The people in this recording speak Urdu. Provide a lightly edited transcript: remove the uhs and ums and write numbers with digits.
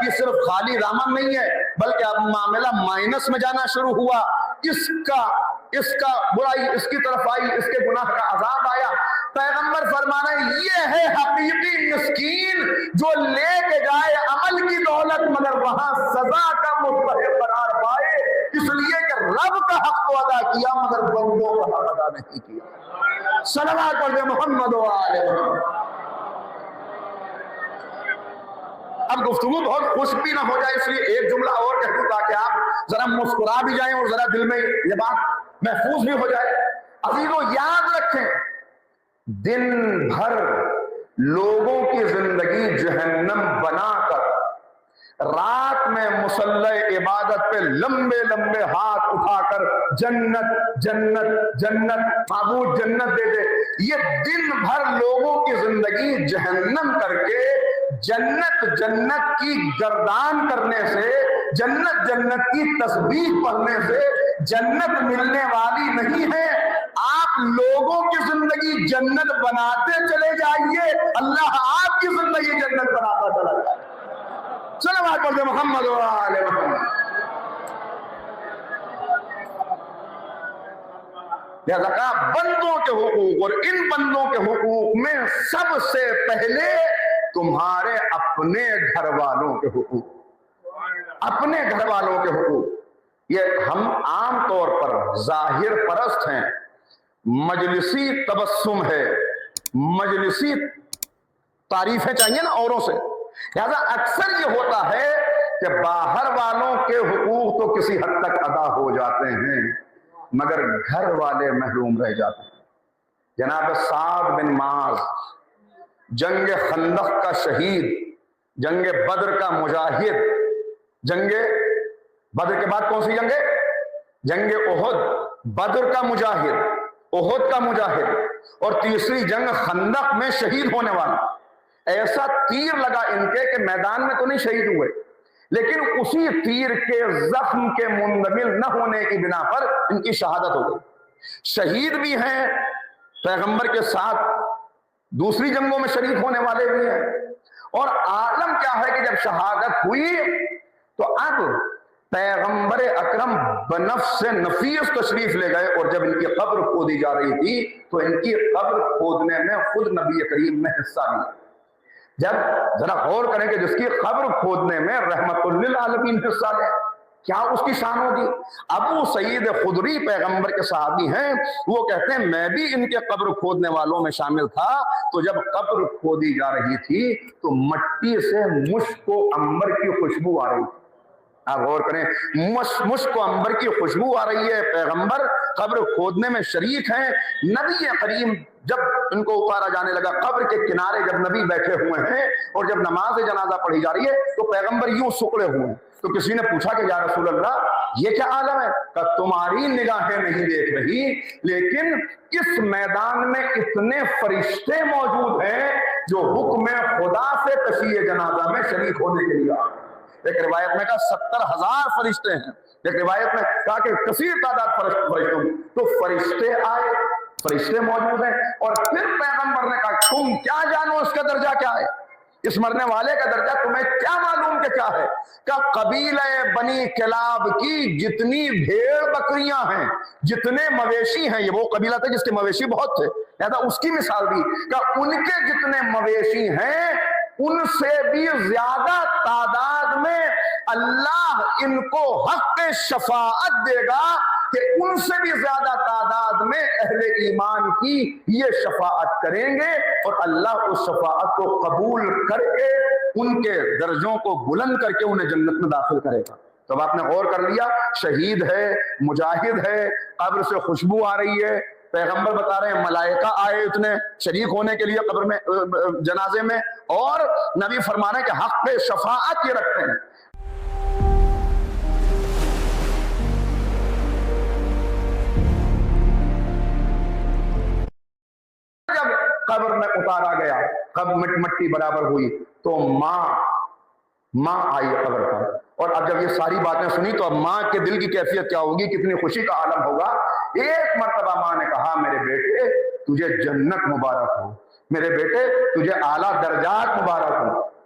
ابھی صرف خالی دامن نہیں ہے بلکہ اب معاملہ مائنس میں جانا شروع ہوا. اس کا برائی اس کی طرف آئی, اس کے گناہ کا عذاب آیا. پیغمبر فرمانا یہ ہے حقیقی مسکین جو لے کے جائے عمل کی دولت مگر وہاں سزا کا مستحق قرار پائے, اس لیے کہ رب کا حق تو ادا کیا مگر بندوں کا حق ادا نہیں کیا. صلوات پڑھ دے محمد و آل محمد. اب گفتگو بہت خوش بھی نہ ہو جائے اس لیے ایک جملہ اور کہہ دوں تاکہ آپ ذرا مسکرا بھی جائیں اور ذرا دل میں یہ بات محفوظ بھی ہو جائے. عزیزو یاد رکھیں, دن بھر لوگوں کی زندگی جہنم بنا کر رات میں مصلی عبادت پہ لمبے لمبے ہاتھ اٹھا کر جنت جنت جنت معبود جنت دے دے, یہ دن بھر لوگوں کی زندگی جہنم کر کے جنت جنت کی گردان کرنے سے, جنت جنت کی تسبیح پڑھنے سے جنت ملنے والی نہیں ہے. آپ لوگوں کی زندگی جنت بناتے چلے جائیے, اللہ آپ کی زندگی جنت بناتا چلا جائے. چلو بات پڑھتے محمد و آل محمد. لہذا کہا بندوں کے حقوق, اور ان بندوں کے حقوق میں سب سے پہلے تمہارے اپنے گھر والوں کے حقوق, اپنے گھر والوں کے حقوق. یہ ہم عام طور پر ظاہر پرست ہیں, مجلسی تبسم ہے, مجلسی تعریفیں چاہیے نا اوروں سے. لہذا اکثر یہ ہوتا ہے کہ باہر والوں کے حقوق تو کسی حد تک ادا ہو جاتے ہیں مگر گھر والے محروم رہ جاتے ہیں. جناب سعد بن معاذ جنگ خندق کا شہید, جنگ بدر کا مجاہد, جنگ بدر کے بعد کون سی جنگ ہے؟ جنگ احد, بدر کا مجاہد, احد کا مجاہد, اور تیسری جنگ خندق میں شہید ہونے والا. ایسا تیر لگا ان کے کہ میدان میں تو نہیں شہید ہوئے, لیکن اسی تیر کے زخم کے مندمل نہ ہونے کی بنا پر ان کی شہادت ہو گئی. شہید بھی ہیں, پیغمبر کے ساتھ دوسری جنگوں میں شریک ہونے والے بھی ہیں. اور عالم کیا ہے کہ جب شہادت ہوئی تو اب پیغمبر اکرم بنفس نفیس تشریف لے گئے, اور جب ان کی قبر کھودی جا رہی تھی تو ان کی قبر کھودنے میں خود نبی کریم نے حصہ لیا. جب ذرا غور کریں کہ جس کی قبر کھودنے میں رحمت للعالمین حصہ لے, کیا اس کی شان ہوگی. ابو سعید خدری پیغمبر کے صحابی ہیں, وہ کہتے ہیں میں بھی ان کے قبر کھودنے والوں میں شامل تھا. تو جب قبر کھودی جا رہی تھی تو مٹی سے مشک و عنبر کی خوشبو آ رہی تھی. آپ غور کریں, مشک و عنبر کی خوشبو آ رہی ہے, پیغمبر قبر کھودنے میں شریک ہیں. نبی کریم جب ان کو اتارا جانے لگا, قبر کے کنارے جب نبی بیٹھے ہوئے ہیں اور جب نماز جنازہ پڑھی جا رہی ہے تو پیغمبر یوں سکڑے ہوئے ہیں. تو کسی نے پوچھا کہ یا رسول اللہ یہ کیا عالم ہے؟ کہ تمہاری نگاہیں نہیں دیکھ رہی, لیکن اس میدان میں اتنے فرشتے موجود ہیں جو حکم خدا سے تشییع جنازہ میں شریک ہونے کے لیے. ایک روایت میں کہا 70,000 فرشتے ہیں, ایک روایت میں کہا کہ کثیر تعداد فرشتوں. تو فرشتے آئے, فرشتے موجود ہیں, اور پھر پیغمبر نے کہا تم کیا جانو اس کا درجہ کیا ہے, اس مرنے والے کا درجہ تمہیں کیا معلوم کہ کیا ہے؟ کہ قبیلہ بنی کلاب کی جتنی بھیڑ بکریاں ہیں, جتنے مویشی ہیں, یہ وہ قبیلہ تھا جس کے مویشی بہت تھے, لہذا اس کی مثال دی کہ ان کے جتنے مویشی ہیں ان سے بھی زیادہ تعداد میں اللہ ان کو حق شفاعت دے گا کہ ان سے بھی زیادہ تعداد میں اہل ایمان کی یہ شفاعت کریں گے, اور اللہ اس شفاعت کو قبول کر کے ان کے درجوں کو بلند کر کے انہیں جنت میں داخل کرے گا. تو آپ نے غور کر لیا, شہید ہے, مجاہد ہے, قبر سے خوشبو آ رہی ہے, پیغمبر بتا رہے ہیں ملائکہ آئے اتنے شریک ہونے کے لیے قبر میں جنازے میں, اور نبی فرما رہے ہیں کہ حق پہ شفاعت یہ رکھتے ہیں. جب قبر میں اتارا گیا, قبر مٹی برابر ہوئی تو ماں آئی قبر پر, اور اب جب یہ ساری باتیں سنی تو اب ماں کے دل کی کیفیت کیا ہوگی, کتنی خوشی کا عالم ہوگا. ایک مرتبہ ماں نے کہا میرے بیٹے تجھے جنت مبارک ہو, میرے بیٹے تجھے اعلیٰ درجات مبارک ہو.